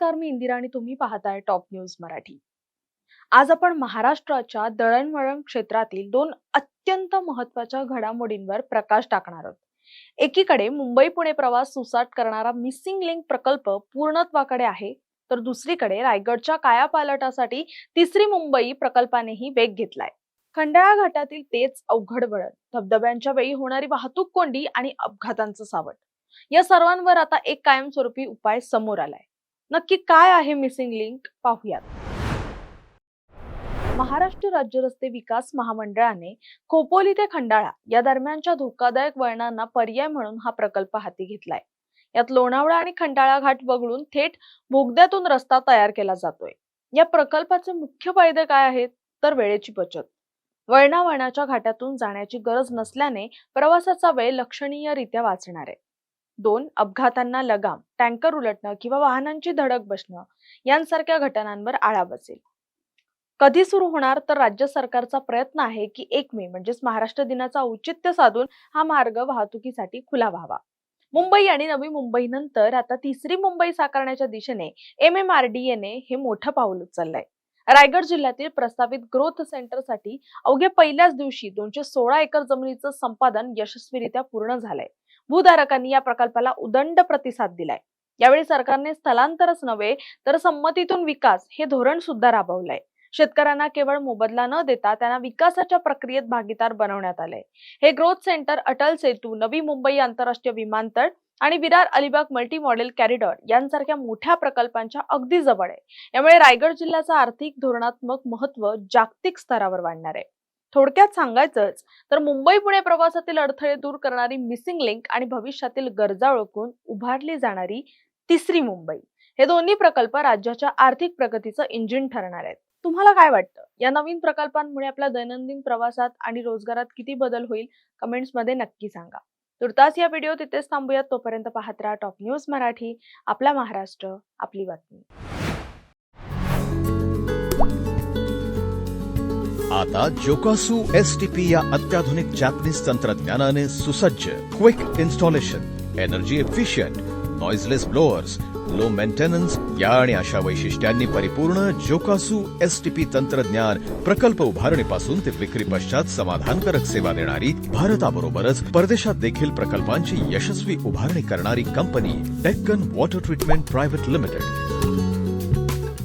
नमस्कार, मी इंदिरा आणि तुम्ही पाहताय टॉप न्यूज मराठी। आज आपण महाराष्ट्राच्या दळणवळण क्षेत्रातील दोन अत्यंत महत्त्वाच्या घडामोडींवर प्रकाश टाकणार आहोत। एकीकडे मुंबई पुणे प्रवास सुसाट करणारा मिसिंग लिंक प्रकल्प पूर्णत्वाकडे आहे, तर दुसरीकडे रायगडच्या कायापालटासाठी तिसरी मुंबई प्रकल्पानेही वेग घेतलाय। खंडाळा घाटातील तेच अवघड वळण, धबधब्यांच्या वेळी होणारी वाहतूक कोंडी आणि अपघातांचं सावट, या सर्वांवर आता एक कायमस्वरूपी उपाय समोर आलाय। नक्की काय आहे मिसिंग लिंक, पाहूयात। महाराष्ट्र राज्य रस्ते विकास महामंडळाने खोपोली ते खंडाळा या दरम्यानच्या धोकादायक वळणांना पर्याय म्हणून हा प्रकल्प हाती घेतलाय। यात लोणावळा आणि खंडाळा घाट वगळून थेट बोगद्यातून रस्ता तयार केला जातोय। या प्रकल्पाचे मुख्य फायदे काय आहेत, तर वेळेची बचत। वळणावळणाच्या घाटातून जाण्याची गरज नसल्याने प्रवासाचा वेळ लक्षणीयरित्या वाचणार आहे। 2. अपघातांना लगाम, टँकर उलटणं किंवा वाहनांची धडक बसणं यांसारख्या घटनांवर आळा बसेल। कधी सुरू होणार, तर राज्य सरकारचा प्रयत्न आहे की 1 मे म्हणजेच महाराष्ट्र दिनाचा औचित्य साधून हा मार्ग वाहतुकीसाठी खुला व्हावा। मुंबई आणि नवी मुंबई नंतर आता तिसरी मुंबई साकारण्याच्या दिशेने MMRDA ने हे मोठं पाऊल उचललंय। रायगड जिल्ह्यातील प्रस्तावित ग्रोथ सेंटरसाठी अवघ्या पहिल्याच दिवशी 216 एकर जमिनीचं संपादन यशस्वीरित्या पूर्ण झालंय। भूधारकांनी या प्रकल्पाला उदंड प्रतिसाद दिलाय। यावेळी सरकारने स्थलांतरच नव्हे तर संमतीतून विकास हे धोरण सुद्धा राबवलंय। शेतकऱ्यांना केवळ मोबदला न देता त्यांना विकासाच्या प्रक्रियेत भागीदार बनवण्यात आलंय। हे ग्रोथ सेंटर अटल सेतू, नवी मुंबई आंतरराष्ट्रीय विमानतळ आणि Virar Alibag multi model corridor यांसारख्या मोठ्या प्रकल्पांच्या अगदी जवळ आहे। यामुळे रायगड जिल्ह्याचं आर्थिक धोरणात्मक महत्त्व जागतिक स्तरावर वाढणार आहे। थोडक्यात सांगायचंच तर मुंबई पुणे प्रवासातील अडथळे दूर करणारी मिसिंग लिंक आणि भविष्यातील गरजा ओळखून उभारली जाणारी तिसरी मुंबई, हे दोन्ही प्रकल्प राज्याच्या आर्थिक प्रगतीचं इंजिन ठरणार आहेत। तुम्हाला काय वाटतं, या नवीन प्रकल्पांमुळे आपल्या दैनंदिन प्रवासात आणि रोजगारात किती बदल होईल? कमेंट्स मध्ये नक्की सांगा। तुर्तास या व्हिडिओ तिथेच थांबूयात, तोपर्यंत पाहत राहा टॉप न्यूज मराठी, आपला महाराष्ट्र, आपली बातमी। आता जोकासू STP या अत्याधुनिक जॅपनीज तंत्रज्ञानाने सुसज्ज, quick installation, energy efficient, noiseless blowers, low maintenance या आणि अशा वैशिष्ट्यांनी परिपूर्ण जोकासू STP तंत्रज्ञान प्रकल्प उभारणीपासून ते विक्री पश्चात समाधानकारक सेवा देणारी, भारताबरोबरच परदेशात देखील प्रकल्पांची यशस्वी उभारणी करणारी company Deccan water treatment private limited.